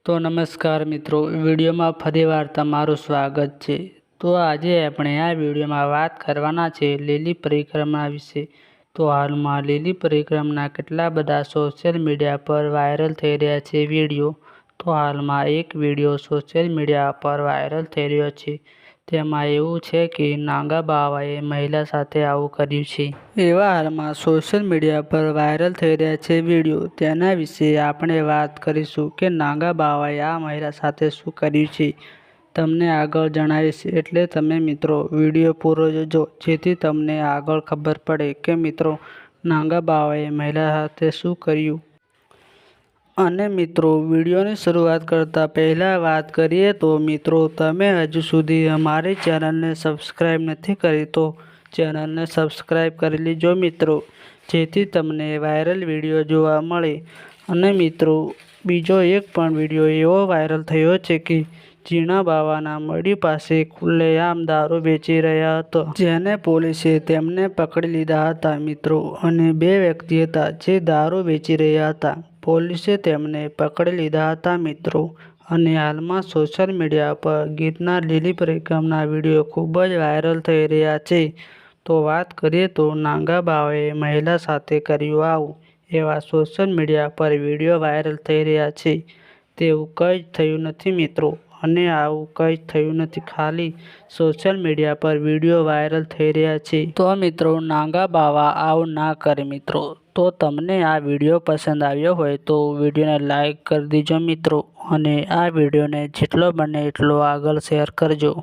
તો નમસ્કાર મિત્રો, વિડીયોમાં ફરીવાર તમારું સ્વાગત છે। તો આજે આપણે આ વિડીયોમાં વાત કરવાના છે લીલી પરિક્રમા વિશે। તો હાલમાં લીલી પરિક્રમાના કેટલા બધા સોશિયલ મીડિયા પર વાયરલ થઈ રહ્યા છે વિડીયો। તો હાલમાં એક વિડીયો સોશિયલ મીડિયા પર વાયરલ થઈ રહ્યો છે। તેમાં એવું છે કે નાગા બાવાએ મહિલા સાથે આવું કર્યું છે। એવા હાલમાં સોશિયલ મીડિયા પર વાયરલ થઈ રહ્યા છે વિડીયો। તેના વિશે આપણે વાત કરીશું કે નાગા બાવાએ આ મહિલા સાથે શું કર્યું છે, તમને આગળ જણાવીશ। એટલે તમે મિત્રો વિડીયો પૂરો જોજો, જેથી તમને આગળ ખબર પડે કે મિત્રો નાગા બાવાએ મહિલા સાથે શું કર્યું। અને મિત્રો વિડીયોની શરૂઆત કરતા પહેલા વાત કરીએ તો મિત્રો તમે હજુ સુધી અમારી ચેનલને સબસ્ક્રાઈબ નથી કરી તો ચેનલને સબસ્ક્રાઈબ કરી લેજો મિત્રો, જેથી તમને વાયરલ વિડીયો જોવા મળે। અને મિત્રો બીજો એક પણ વિડીયો એવો વાયરલ થયો છે કે જીણા બાવાના મઢી પાસે ખુલ્લેઆમ દારૂ વેચી રહ્યા હતા, જેને પોલીસે તેમને પકડી લીધા હતા મિત્રો। અને બે વ્યક્તિ હતા જે દારૂ વેચી રહ્યા હતા, પોલીસે તેમને પકડી લીધા હતા મિત્રો। અને હાલમાં સોશિયલ મીડિયા પર ગિરનાર લીલી પરિક્રમાના વિડીયો ખૂબ જ વાયરલ થઈ રહ્યા છે। તો વાત કરીએ તો નાગા બાવાએ મહિલા સાથે કર્યું આવું, એવા સોશિયલ મીડિયા પર વિડીયો વાયરલ થઈ રહ્યા છે। તેવું કંઈ જ થયું નથી મિત્રો, અને આવું કંઈ જ થયું નથી, ખાલી સોશિયલ મીડિયા પર વિડીયો વાયરલ થઈ રહ્યા છે। તો મિત્રો નાગા બાવા આવું ના કરે મિત્રો। તો તમને આ વિડીયો પસંદ આવ્યો હોય તો વિડીયોને લાઈક કરી દેજો મિત્રો, અને આ વિડીયોને જેટલો બને એટલો આગળ શેર કરજો।